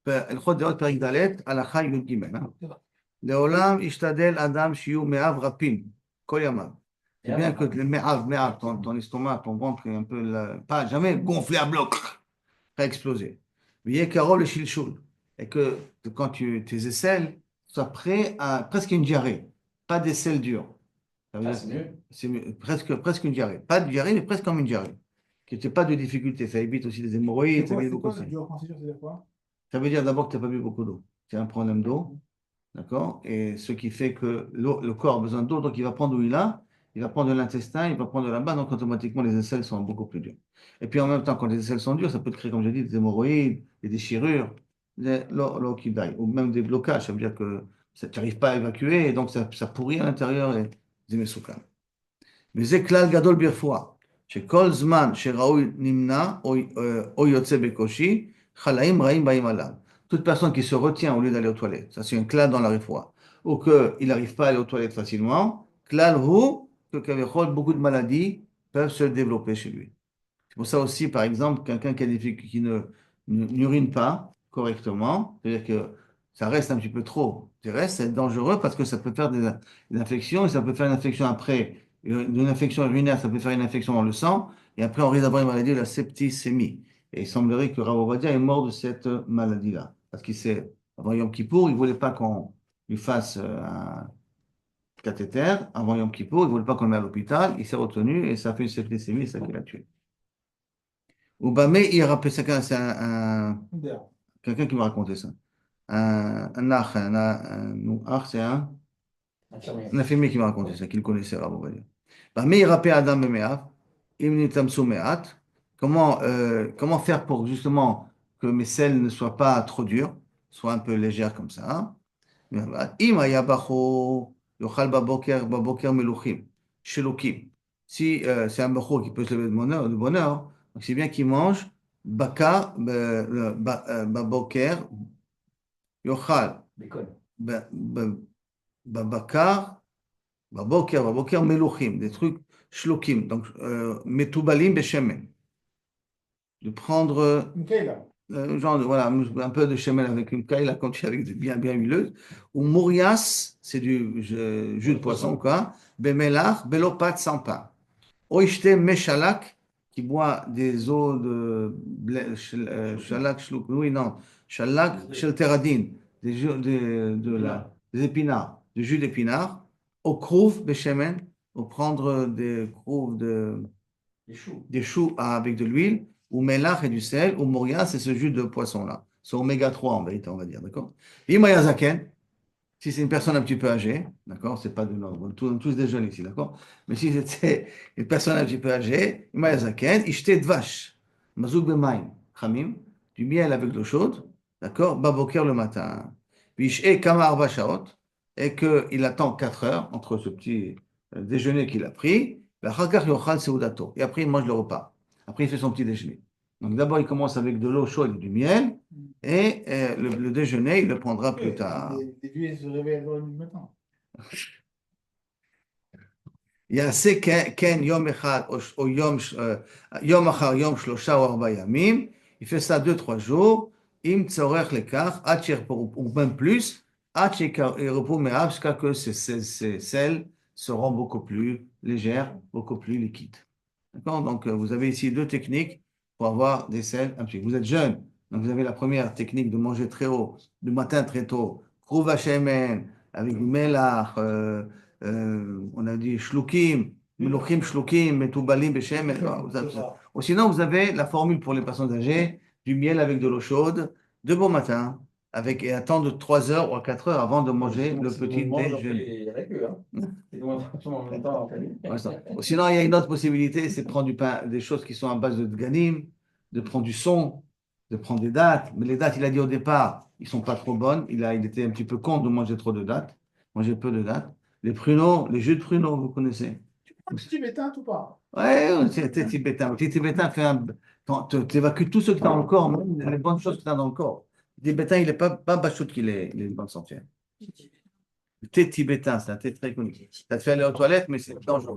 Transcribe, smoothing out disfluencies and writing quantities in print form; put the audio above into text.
הלכות דעות פרק ד' הלכה י"ג. לעולם ישתדל אדם שיהיו מאיו רפים כל ימיו. C'est bien que le méave, ton estomac, ton ventre est un peu, pas jamais gonflé à bloc, pas explosé. Mais il y a carreau le shilshul. Et que quand tes aisselles soient prêts à presque une diarrhée, pas des selles dures. Ça veut dire, c'est mieux. Presque une diarrhée. Pas de diarrhée, mais presque comme une diarrhée. Que tu n'aies pas de difficulté. Ça évite aussi les hémorroïdes. Ça veut dire d'abord que tu n'as pas bu beaucoup d'eau. Tu as un problème d'eau. D'accord? Et ce qui fait que le corps a besoin d'eau, donc il va prendre où il va prendre de l'intestin, il va prendre de là-bas, donc automatiquement les aisselles sont beaucoup plus dures. Et puis en même temps, quand les aisselles sont dures, ça peut te créer, comme j'ai dit, des hémorroïdes, des déchirures, l'eau qui daille, ou même des blocages, ça veut dire que tu n'arrives pas à évacuer, et donc ça pourrit à l'intérieur et des mesoukas. Mais c'est klal gadol birfoua, שכל זמן שראוי נמנע או יוצא בקושי, חלאים רעים באים עליו. Toute personne qui se retient au lieu d'aller aux toilettes, ça c'est un klal dans la réfoua, ou qu'il n'arrive pas à aller aux toilettes facilement, klal hu, que beaucoup de maladies peuvent se développer chez lui. C'est pour ça aussi, par exemple, quelqu'un qui n'urine pas correctement, c'est-à-dire que ça reste un petit peu trop terrestre, c'est dangereux parce que ça peut faire des infections, et ça peut faire une infection après, une infection urinaire, ça peut faire une infection dans le sang, et après on risque d'avoir une maladie, la septicémie. Et il semblerait que Rav Ovadia est mort de cette maladie-là. Parce qu'il s'est, avant Yom Kippour, il ne voulait pas qu'on lui fasse un cathéter. Avant Yom Kippour, il ne voulait pas qu'on le mette à l'hôpital. Il s'est retenu et ça a fait une septicémie, c'est ça qui l'a tué. Oubamé, il rappelle ça, c'est quelqu'un qui m'a raconté ça. Un ach, c'est un infirmier qui m'a raconté ça, qu'il connaissait, Rav Ovadia. Oubamé, il rappelle Adam Bemeav, Imnitam Soumeat. Comment faire pour justement que mes selles ne soient pas trop dures, soient un peu légères comme ça. Si c'est un bachou qui peut se lever de bonheur, donc c'est bien qu'il mange bakar, baboker, yochal, babakar, baboker, meluchim, des trucs shlokim, donc metoubalim beshemen. De prendre genre voilà, un peu de shemen avec une kaila comme tu avec bien huileuse, ou mourias, c'est du jus de poisson quoi, bemelach, belopat sans pain. Oishte meshalak, qui boit des eaux de shalak shlouk, oui non, shalak shel teradine, des épinards, du jus d'épinards, au krouv beshemen, ou prendre des krouv des choux avec de l'huile, ou melach et du sel, ou moria, c'est ce jus de poisson-là. C'est oméga 3 en vérité, on va dire, d'accord? Imayazaken, si c'est une personne un petit peu âgée, d'accord? C'est pas de l'ordre, tous des jeunes ici, d'accord? Mais si c'était une personne un petit peu âgée, Imayazaken, ishte dvash, mazouk bemaim, chamim, du miel avec de l'eau chaude, d'accord? Baboker le matin. Puis ishé kama arba shaot, et qu'il attend 4 heures entre ce petit déjeuner qu'il a pris, et après il mange le repas. Après il fait son petit déjeuner. Donc d'abord il commence avec de l'eau chaude et du miel, et le déjeuner il le prendra plus tard. Les vieux se réveillent à 1h du matin. יעשה כן יום אחד או יום אחר יום 3 או 4 ימים, il fait ça 2-3 jours, אם צורך לכך, ou même plus, עד שירפאו מאיו, jusqu'à que ces selles seront beaucoup plus légères, beaucoup plus liquides. D'accord? Donc vous avez ici 2 techniques pour avoir des selles un petit peu. Vous êtes jeune, donc vous avez la première technique de manger très haut, du matin très tôt, krouva shemen, avec du melach, on a dit shlukim, meluchim shlukim, metoubalim beshem. Ou sinon, vous avez la formule pour les personnes âgées, du miel avec de l'eau chaude, de bon matin, et attendre 3 heures ou 4 heures avant de manger le petit déjeuner. Ou sinon, il y a une autre possibilité, c'est de prendre du pain, des choses qui sont à base de dganim, de prendre du son, de prendre des dattes. Mais les dattes, il a dit au départ, ils sont pas trop bonnes. Il était un petit peu con de manger trop de dattes, manger peu de dattes. Les pruneaux, les jus de pruneaux, vous connaissez? Petit tibétain ou pas? Ouais, c'est tibétain. Le petit tibétain tu évacues tout ce qui est dans le corps, même les bonnes choses qui sont dans le corps. Le tibétain, il n'est pas bachout qu'il est une bonne santé. Le thé tibétain, c'est un thé très connu. Ça te fait aller aux toilettes, mais c'est dangereux.